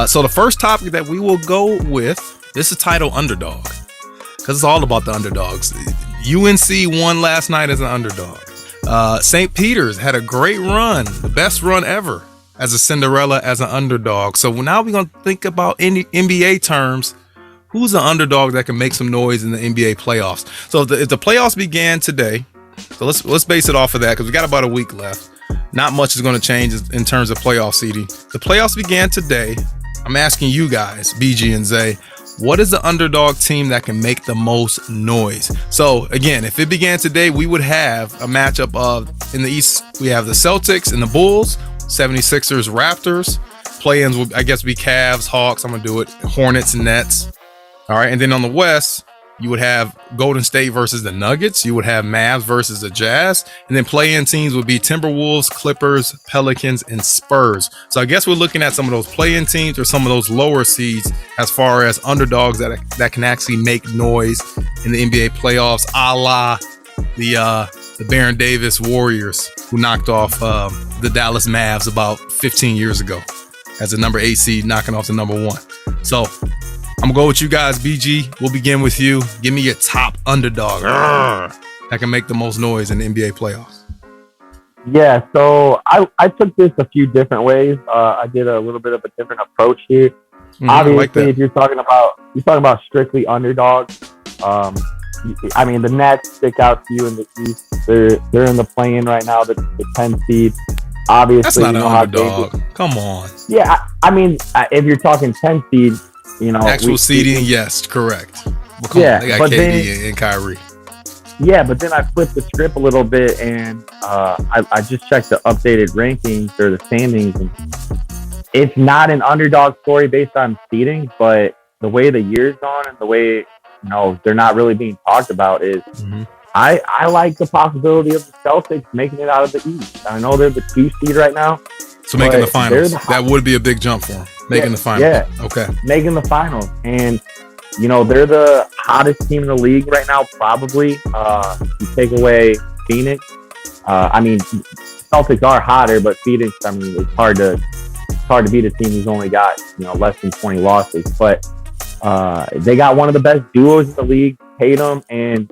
So the first topic that we will go with, this is titled Underdog, because it's all about the underdogs. UNC won last night as an underdog. St. Peter's had a great run, the best run ever as a Cinderella as an underdog. So now we're going to think about any NBA terms. Who's an underdog that can make some noise in the NBA playoffs? So if the playoffs began today, so let's base it off of that because we got about a week left. Not much is going to change in terms of playoff seeding. The playoffs began today. I'm asking you guys, BG and Zay, what is the underdog team that can make the most noise? So again, if it began today, we would have a matchup of, in the East, we have the Celtics and the Bulls, 76ers, Raptors. Play-ins will, I guess, be Cavs, Hawks. I'm going to do it. Hornets and Nets. All right. And then on the West, you would have Golden State versus the Nuggets. You would have Mavs versus the Jazz. And then play-in teams would be Timberwolves, Clippers, Pelicans, and Spurs. So I guess we're looking at some of those play-in teams or some of those lower seeds as far as underdogs that can actually make noise in the NBA playoffs, a la the Baron Davis Warriors, who knocked off the Dallas Mavs about 15 years ago as a number 8 seed, knocking off the number 1. So I'm going to go with you guys. BG, we'll begin with you. Give me your top underdog that can make the most noise in the NBA playoffs. Yeah, so I took this a few different ways. I did a little bit of a different approach here. Obviously, if you're talking about strictly underdogs, I mean, the Nets stick out to you in the East. They're in the play-in right now, the 10 seed. Obviously, that's not an underdog. Come on. Yeah, I mean, if you're talking 10 seed, actual seeding, yes, correct. Well, they got KD and Kyrie. Yeah, but then I flipped the script a little bit, and I just checked the updated rankings or the standings, and it's not an underdog story based on seeding, but the way the year's gone and the way they're not really being talked about is I like the possibility of the Celtics making it out of the East. I know they're the 2 seed right now. So making the finals, that would be a big jump for them. Making the finals. Yeah. Okay. Making the finals. And, they're the hottest team in the league right now, probably. You take away Phoenix. I mean, Celtics are hotter, but Phoenix, I mean, it's hard to beat a team who's only got, less than 20 losses. But they got one of the best duos in the league. Tatum and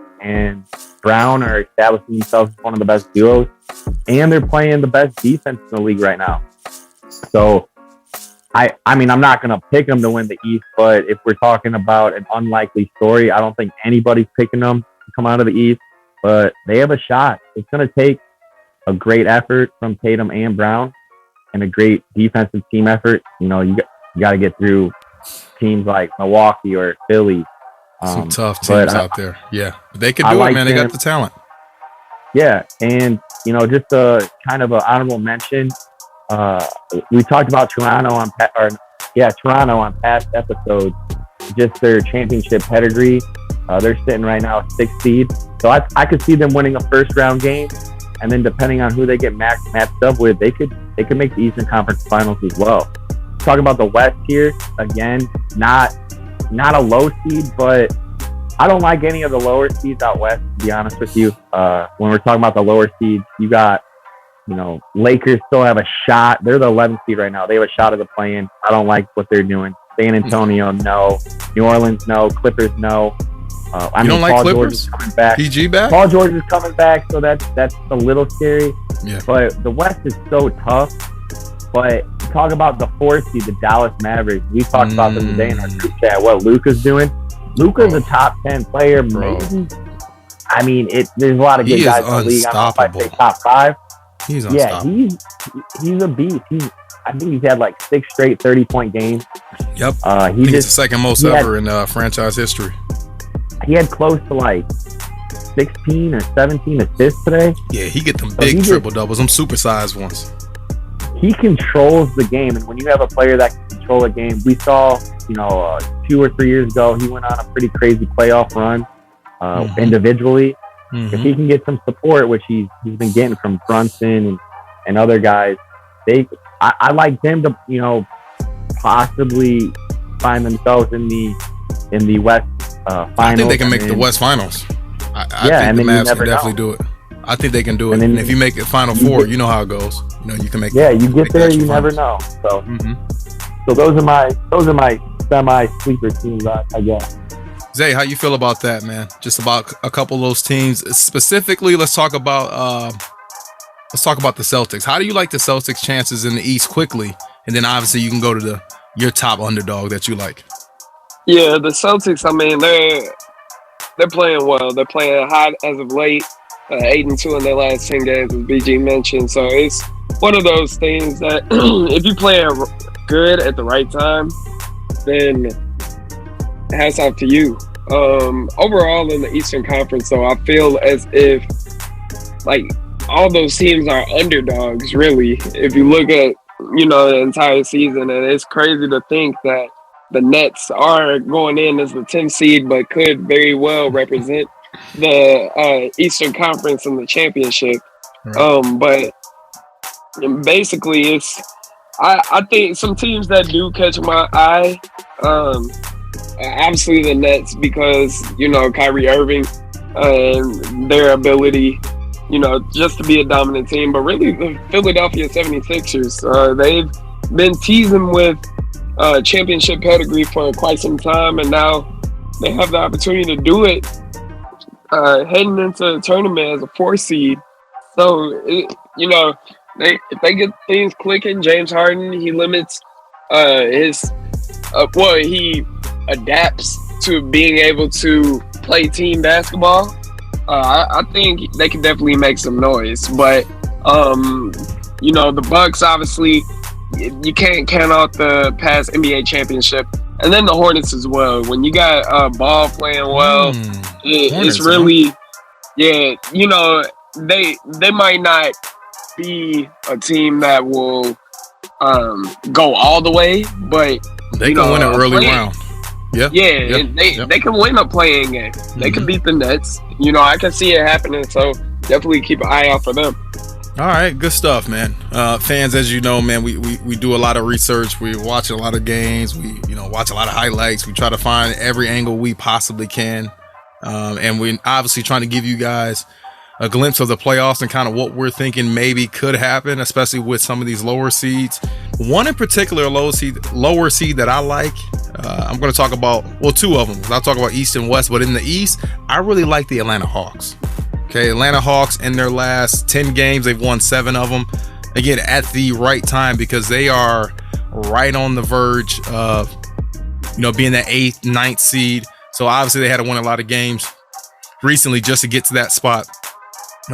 Brown are establishing themselves as one of the best duos. And they're playing the best defense in the league right now. So, I mean, I'm not going to pick them to win the East, but if we're talking about an unlikely story, I don't think anybody's picking them to come out of the East, but they have a shot. It's going to take a great effort from Tatum and Brown and a great defensive team effort. You got to get through teams like Milwaukee or Philly. Some tough teams out there. Yeah, but they can do it, man. They got the talent. Yeah, and just a kind of an honorable mention. We talked about Toronto on past episodes. Just their championship pedigree. They're sitting right now 6th seed, so I could see them winning a first round game, and then depending on who they get matched up with, they could make the Eastern Conference Finals as well. Talking about the West here again, not a low seed, but I don't like any of the lower seeds out West, to be honest with you. When we're talking about the lower seeds, you got, Lakers still have a shot. They're the 11th seed right now. They have a shot of the play-in. I don't like what they're doing. San Antonio, no. New Orleans, no. Clippers, no. I mean, Paul George is coming back. PG back? Paul George is coming back, so that's a little scary. Yeah. But the West is so tough. But talk about the 4th seed, the Dallas Mavericks. We talked about them today in our group chat. What Luka's doing? Luka's a top 10 player, maybe. I mean, there's a lot of good guys in the league. I don't know if I say top 5. He's unstoppable. Yeah, he's a beast. I think he's had like 6 straight 30-point games. Yep. I think it's the second most ever in franchise history. He had close to like 16 or 17 assists today. Yeah, he get them big triple-doubles, them supersized ones. He controls the game, and when you have a player that can control a game, we saw, 2 or 3 years ago, he went on a pretty crazy playoff run individually. If he can get some support, which he's been getting from Brunson and other guys, I like them to possibly find themselves in the West finals. I think they can make the West Finals. I think the Mavs can definitely do it. I think they can do it. And if you make it Final Four, you know how it goes. You can make. Yeah, you get there, you never know. So So those are my semi sleeper teams, I guess. Zay, how you feel about that, man? Just about a couple of those teams. Specifically, let's talk about the Celtics. How do you like the Celtics' chances in the East quickly? And then obviously you can go to your top underdog that you like. Yeah, the Celtics, I mean, they're playing well. They're playing hot as of late. 8-2 in their last 10 games, as BG mentioned. So it's one of those things that if you play good at the right time, then hats off to you. Overall in the Eastern Conference, though, I feel as if like all those teams are underdogs, really. If you look at, the entire season, and it's crazy to think that the Nets are going in as the 10th seed, but could very well represent the Eastern Conference in the championship. Right. But basically, I think some teams that do catch my eye, obviously the Nets, because, Kyrie Irving and their ability, just to be a dominant team. But really, the Philadelphia 76ers, they've been teasing with championship pedigree for quite some time, and now they have the opportunity to do it heading into the tournament as a 4 seed. So, if they get things clicking, James Harden, he limits he adapts to being able to play team basketball. I think they can definitely make some noise. But, the Bucks, obviously, you can't count out the past NBA championship. And then the Hornets as well. When you got Ball playing well, it's really, they might not be a team that will go all the way, but they can win an early round. They can win a playing game. They can beat the Nets. I can see it happening. So definitely keep an eye out for them. All right, good stuff, man. Fans, as you know, man, we do a lot of research. We watch a lot of games. We watch a lot of highlights. We try to find every angle we possibly can, and we're obviously trying to give you guys a glimpse of the playoffs and kind of what we're thinking maybe could happen, especially with some of these lower seeds. One in particular, lower seed that I like. I'm going to talk about, two of them. I'll talk about East and West, but in the East, I really like the Atlanta Hawks. Okay, Atlanta Hawks, in their last 10 games, they've won 7 of them. Again, at the right time, because they are right on the verge of, being that 8th, 9th seed. So obviously they had to win a lot of games recently just to get to that spot.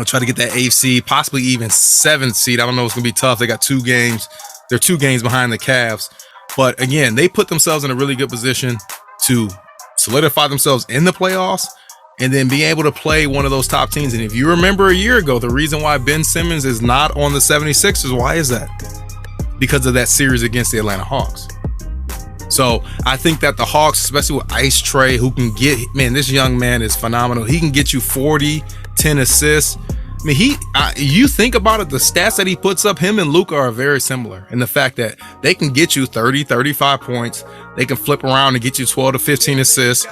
Try to get that 8th seed, possibly even 7th seed. I don't know. It's going to be tough. They got 2 games. They're 2 games behind the Cavs. But again, they put themselves in a really good position to solidify themselves in the playoffs and then be able to play one of those top teams. And if you remember a year ago, the reason why Ben Simmons is not on the 76ers, why is that? Because of that series against the Atlanta Hawks. So I think that the Hawks, especially with Ice Trae, who can get, this young man is phenomenal. He can get you 40, 10 assists. You think about it, the stats that he puts up, him and Luka are very similar in the fact that they can get you 30, 35 points. They can flip around and get you 12 to 15 assists.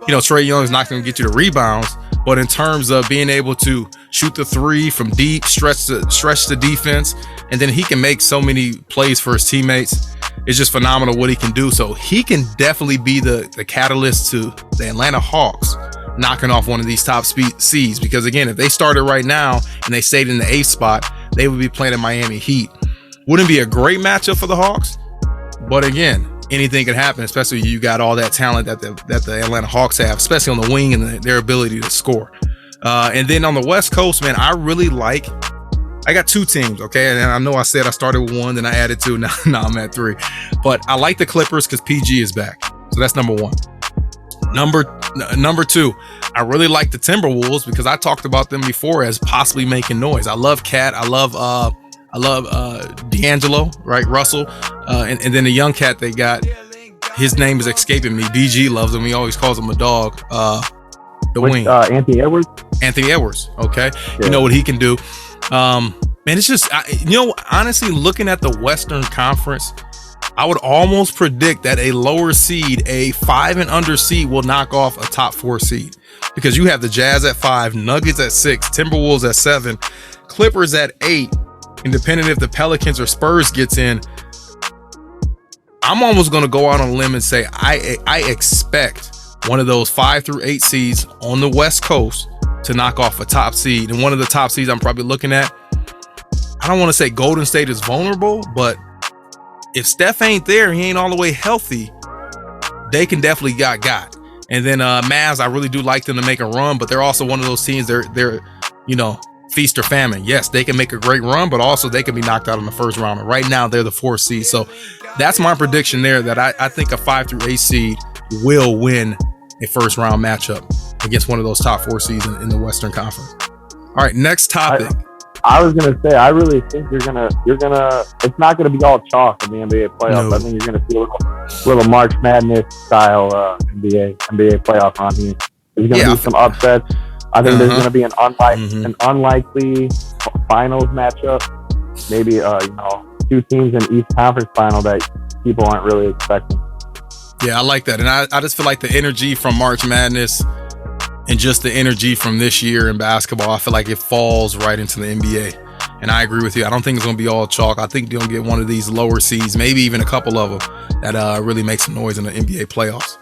Trae Young's not going to get you the rebounds, but in terms of being able to shoot the 3 from deep, stretch the defense, and then he can make so many plays for his teammates. It's just phenomenal what he can do. So he can definitely be the catalyst to the Atlanta Hawks knocking off one of these top seeds. Because again, if they started right now and they stayed in the 8th spot, they would be playing in Miami Heat. Wouldn't be a great matchup for the Hawks, but again, anything can happen, especially you got all that talent that the Atlanta Hawks have, especially on the wing and their ability to score. And then on the West Coast, man, I got 2 teams, okay? And I know I said I started with 1, then I added 2. Now I'm at 3. But I like the Clippers because PG is back. So that's number 1. Number 2, I really like the Timberwolves because I talked about them before as possibly making noise. I love Cat. I love D'Angelo, right? Russell. And then the young cat they got, his name is escaping me. BG loves him. He always calls him a dog. Wing. Anthony Edwards. Anthony Edwards. Okay. Yeah. You know what he can do. Man, it's just, honestly, looking at the Western Conference, I would almost predict that a lower seed, a 5 and under seed, will knock off a top 4 seed because you have the Jazz at 5, Nuggets at 6, Timberwolves at 7, Clippers at 8. And depending if the Pelicans or Spurs gets in, I'm almost going to go out on a limb and say I expect one of those 5 through 8 seeds on the West Coast to knock off a top seed. And one of the top seeds I'm probably looking at, I don't want to say Golden State is vulnerable, but if Steph ain't there, he ain't all the way healthy, they can definitely got. And then Mavs, I really do like them to make a run, but they're also one of those teams, they're feast or famine. Yes, they can make a great run, but also they can be knocked out in the first round. And right now they're the 4th seed. So that's my prediction there, that I think a 5 through 8 seed will win a first round matchup against one of those top 4 seeds in the Western Conference. All right, next topic. I was gonna say, I really think you're gonna. It's not gonna be all chalk in the NBA playoffs. No. I think you're gonna see a little March Madness style NBA playoff run here. There's gonna be some upsets. I think there's gonna be an unlikely finals matchup. Maybe 2 teams in East Conference final that people aren't really expecting. Yeah, I like that, and I just feel like the energy from March Madness and just the energy from this year in basketball, I feel like it falls right into the NBA. And I agree with you. I don't think it's going to be all chalk. I think you're going to get one of these lower seeds, maybe even a couple of them, that really make some noise in the NBA playoffs.